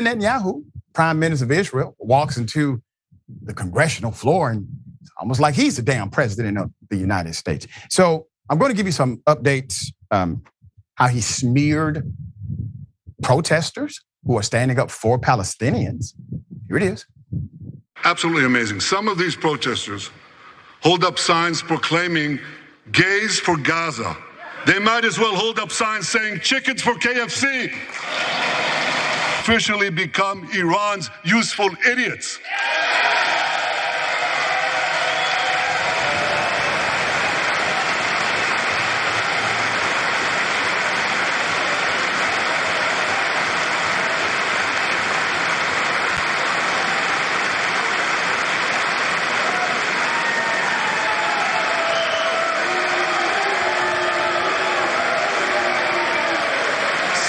Netanyahu, Prime Minister of Israel, walks into the congressional floor and it's almost like he's the damn president of the United States. So I'm going to give you some updates, how he smeared protesters who are standing up for Palestinians. Here it is. Absolutely amazing. Some of these protesters hold up signs proclaiming gays for Gaza. They might as well hold up signs saying chickens for KFC. Officially become Iran's useful idiots.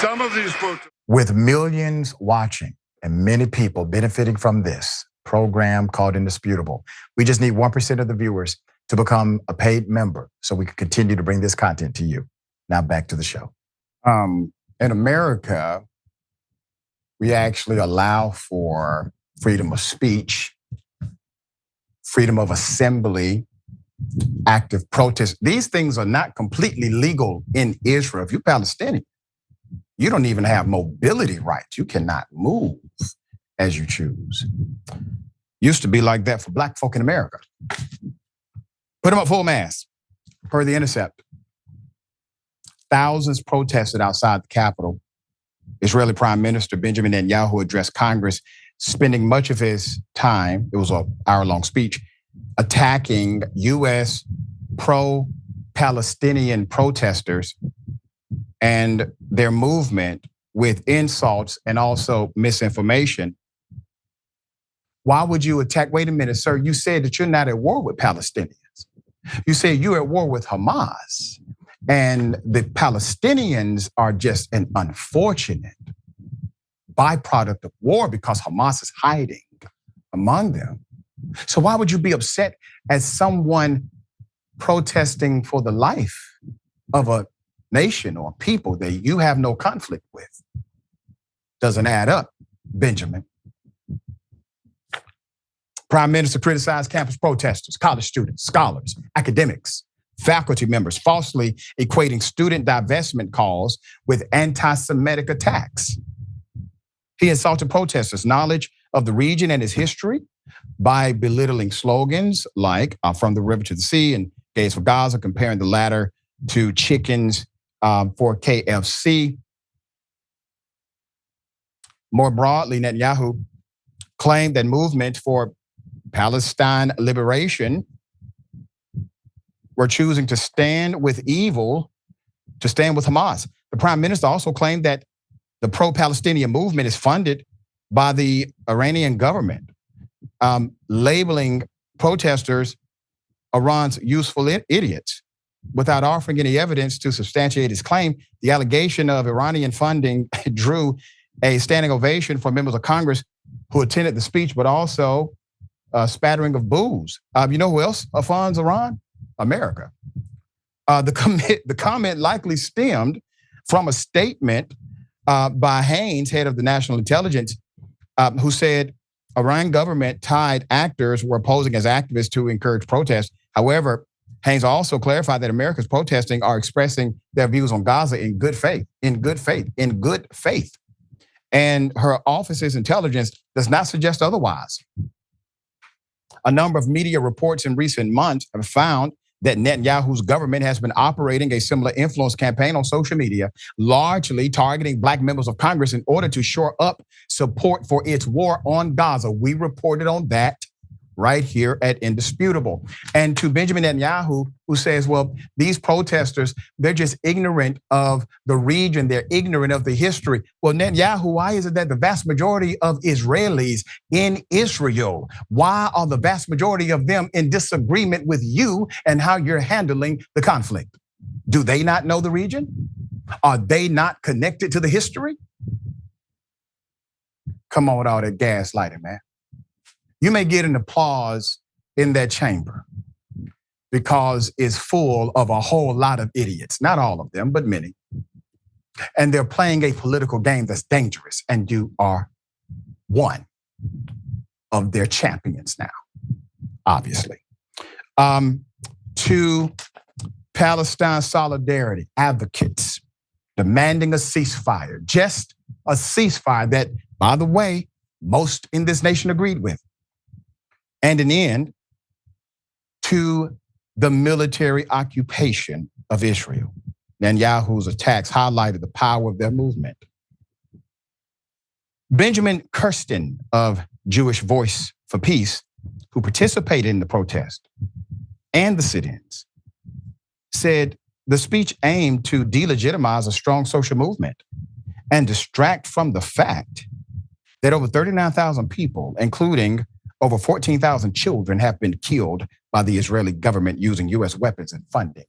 Some of these protests. With millions watching and many people benefiting from this program called Indisputable, we just need 1% of the viewers to become a paid member so we can continue to bring this content to you. Now back to the show. In America, we actually allow for freedom of speech, freedom of assembly, active protest. These things are not completely legal in Israel. If you're Palestinian, you don't even have mobility rights. You cannot move as you choose. Used to be like that for black folk in America. Put them up full mass, per The Intercept. Thousands protested outside the Capitol. Israeli Prime Minister Benjamin Netanyahu addressed Congress, spending much of his time, it was an hour-long speech, attacking US pro-Palestinian protesters and their movement with insults and also misinformation. Why would you attack? Wait a minute, sir, you said that you're not at war with Palestinians. You said you're at war with Hamas. And the Palestinians are just an unfortunate byproduct of war because Hamas is hiding among them. So why would you be upset as someone protesting for the life of a nation or people that you have no conflict with? Doesn't add up, Benjamin. Prime Minister criticized campus protesters, college students, scholars, academics, faculty members, falsely equating student divestment calls with anti-Semitic attacks. He insulted protesters' knowledge of the region and its history by belittling slogans like from the river to the sea and gays for Gaza, comparing the latter to chickens for KFC. More broadly, Netanyahu claimed that movement for Palestine liberation were choosing to stand with evil, to stand with Hamas. The prime minister also claimed that the pro-Palestinian movement is funded by the Iranian government, labeling protesters Iran's useful idiots without offering any evidence to substantiate his claim. The allegation of Iranian funding drew a standing ovation from members of Congress who attended the speech, but also a spattering of boos. You know who else funds Iran? America. The comment likely stemmed from a statement by Haynes, head of the National Intelligence, who said Iran government tied actors were posing as activists to encourage protests. However, Haynes also clarified that America's protesting are expressing their views on Gaza in good faith, And her office's intelligence does not suggest otherwise. A number of media reports in recent months have found that Netanyahu's government has been operating a similar influence campaign on social media, largely targeting black members of Congress in order to shore up support for its war on Gaza. We reported on that right here at Indisputable. And to Benjamin Netanyahu, who says, well, these protesters, they're just ignorant of the region, they're ignorant of the history. Well, Netanyahu, why is it that the vast majority of Israelis in Israel, why are the vast majority of them in disagreement with you and how you're handling the conflict? Do they not know the region? Are they not connected to the history? Come on with all that gaslighting, man. You may get an applause in that chamber because it's full of a whole lot of idiots, not all of them, but many. And they're playing a political game that's dangerous, and you are one of their champions now, obviously. To Palestine solidarity advocates demanding a ceasefire, just a ceasefire that, by the way, most in this nation agreed with. And an end to the military occupation of Israel. Netanyahu's attacks highlighted the power of their movement. Benjamin Kirsten of Jewish Voice for Peace, who participated in the protest and the sit-ins, said the speech aimed to delegitimize a strong social movement and distract from the fact that over 39,000 people, including over 14,000 children, have been killed by the Israeli government using US weapons and funding.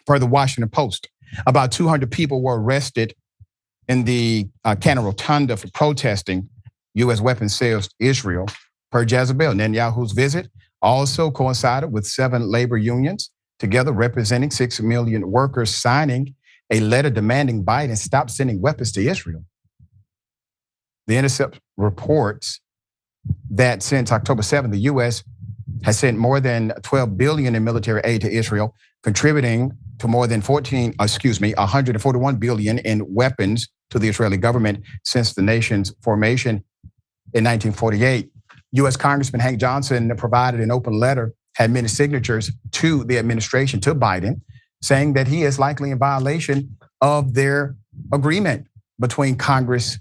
Per the Washington Post, about 200 people were arrested in the Cannon Rotunda for protesting US weapons sales to Israel, per Jezebel. Netanyahu's visit also coincided with 7 labor unions, together representing 6 million workers, signing a letter demanding Biden stop sending weapons to Israel. The Intercept reports that since October 7th, the US has sent more than $12 billion in military aid to Israel, contributing to more than 141 billion in weapons to the Israeli government since the nation's formation in 1948. US Congressman Hank Johnson provided an open letter, had many signatures to the administration, to Biden, saying that he is likely in violation of their agreement between Congress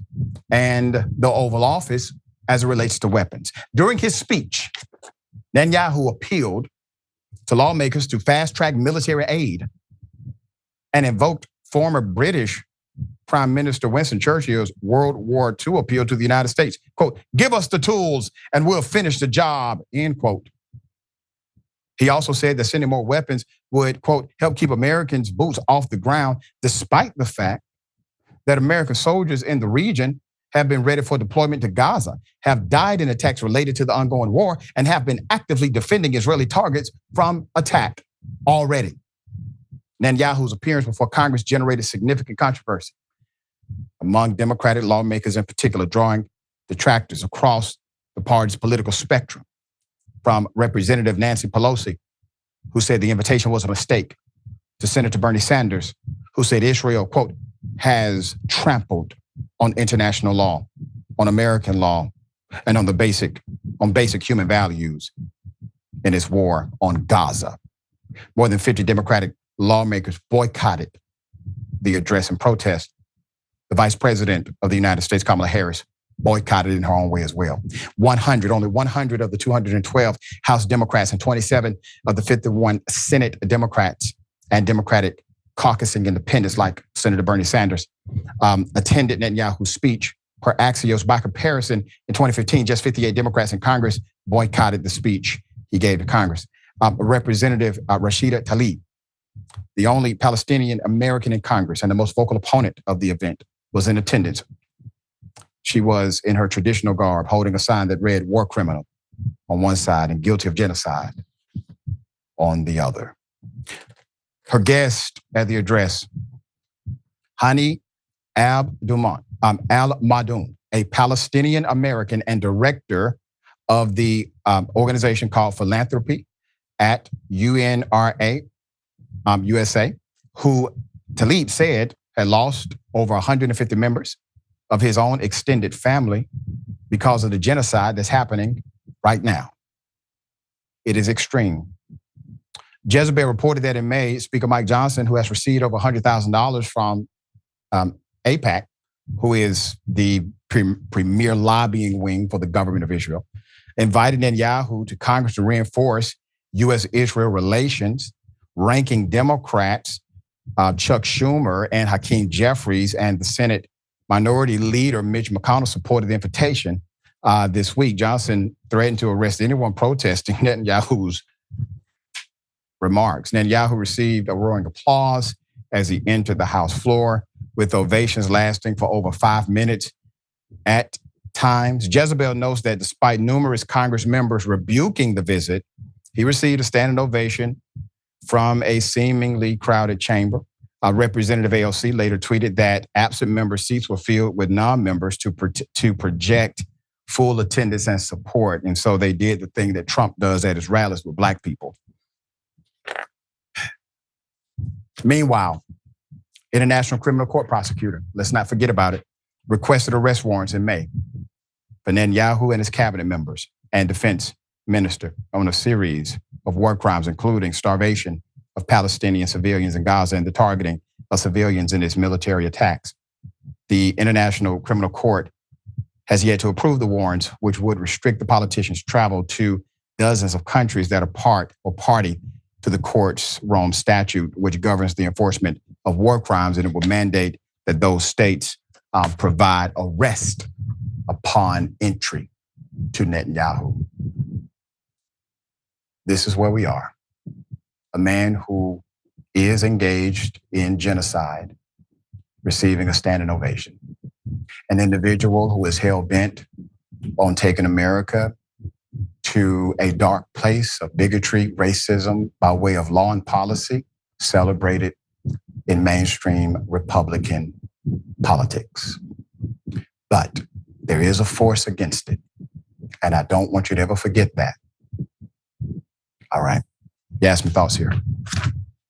and the Oval Office as it relates to weapons. During his speech, Netanyahu appealed to lawmakers to fast-track military aid and invoked former British Prime Minister Winston Churchill's World War II appeal to the United States. Quote, "Give us the tools and we'll finish the job," end quote. He also said that sending more weapons would, quote, "help keep Americans' boots off the ground," despite the fact that American soldiers in the region have been ready for deployment to Gaza, have died in attacks related to the ongoing war, and have been actively defending Israeli targets from attack already. Netanyahu's appearance before Congress generated significant controversy among Democratic lawmakers in particular, drawing detractors across the party's political spectrum, from Representative Nancy Pelosi, who said the invitation was a mistake, to Senator Bernie Sanders, who said Israel, quote, "has trampled on international law, on American law, and on basic human values in its war on Gaza." More than 50 Democratic lawmakers boycotted the address and protest. The Vice President of the United States, Kamala Harris, boycotted in her own way as well. Only 100 of the 212 House Democrats and 27 of the 51 Senate Democrats and Democratic caucusing independents like Senator Bernie Sanders attended Netanyahu's speech. Per Axios, by comparison, in 2015, just 58 Democrats in Congress boycotted the speech he gave to Congress. Representative Rashida Tlaib, the only Palestinian American in Congress and the most vocal opponent of the event, was in attendance. She was in her traditional garb, holding a sign that read "war criminal" on one side and "guilty of genocide" on the other. Her guest at the address, Hani Al-Madoun, a Palestinian American and director of the organization called Philanthropy at UNRA USA, who Tlaib said had lost over 150 members of his own extended family because of the genocide that's happening right now. It is extreme. Jezebel reported that in May, Speaker Mike Johnson, who has received over $100,000 from AIPAC, who is the premier lobbying wing for the government of Israel, invited Netanyahu to Congress to reinforce U.S.-Israel relations, ranking Democrats Chuck Schumer and Hakeem Jeffries and the Senate Minority Leader Mitch McConnell supported the invitation this week. Johnson threatened to arrest anyone protesting Netanyahu's remarks. Netanyahu received a roaring applause as he entered the House floor, with ovations lasting for over 5 minutes at times. Jezebel notes that despite numerous Congress members rebuking the visit, he received a standing ovation from a seemingly crowded chamber. Representative AOC later tweeted that absent member seats were filled with non-members to project full attendance and support. And so they did the thing that Trump does at his rallies with black people. Meanwhile, International Criminal Court prosecutor, let's not forget about it, requested arrest warrants in May for Netanyahu and his cabinet members and defense minister on a series of war crimes, including starvation of Palestinian civilians in Gaza and the targeting of civilians in its military attacks. The International Criminal Court has yet to approve the warrants, which would restrict the politicians' travel to dozens of countries that are part or party to the court's Rome Statute, which governs the enforcement of war crimes, and it will mandate that those states provide arrest upon entry to Netanyahu. This is where we are. A man who is engaged in genocide, receiving a standing ovation. An individual who is hell-bent on taking America to a dark place of bigotry, racism by way of law and policy, celebrated in mainstream Republican politics. But there is a force against it, and I don't want you to ever forget that. All right. Yasmin, thoughts here?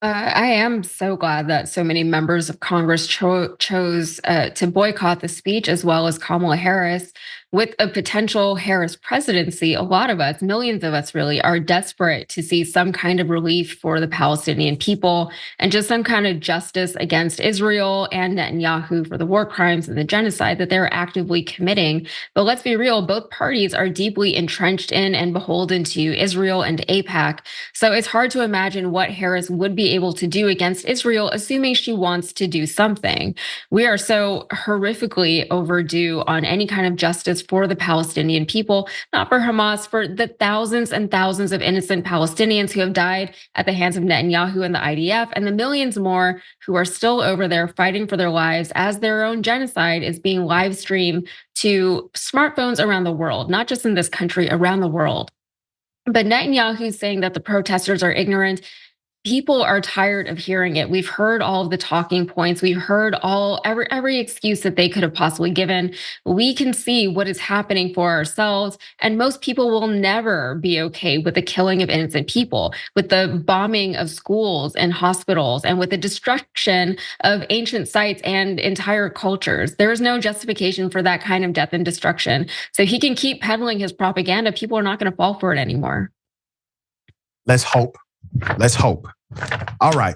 I am so glad that so many members of Congress chose to boycott the speech, as well as Kamala Harris. With a potential Harris presidency, a lot of us, millions of us really, are desperate to see some kind of relief for the Palestinian people and just some kind of justice against Israel and Netanyahu for the war crimes and the genocide that they're actively committing. But let's be real, both parties are deeply entrenched in and beholden to Israel and AIPAC. So it's hard to imagine what Harris would be able to do against Israel, assuming she wants to do something. We are so horrifically overdue on any kind of justice for the Palestinian people, not for Hamas, for the thousands and thousands of innocent Palestinians who have died at the hands of Netanyahu and the IDF, and the millions more who are still over there fighting for their lives as their own genocide is being live streamed to smartphones around the world, not just in this country, around the world. But Netanyahu saying that the protesters are ignorant. People are tired of hearing it. We've heard all of the talking points. We've heard every excuse that they could have possibly given. We can see what is happening for ourselves. And most people will never be okay with the killing of innocent people, with the bombing of schools and hospitals, and with the destruction of ancient sites and entire cultures. There is no justification for that kind of death and destruction. So he can keep peddling his propaganda. People are not going to fall for it anymore. Let's hope. Let's hope. All right.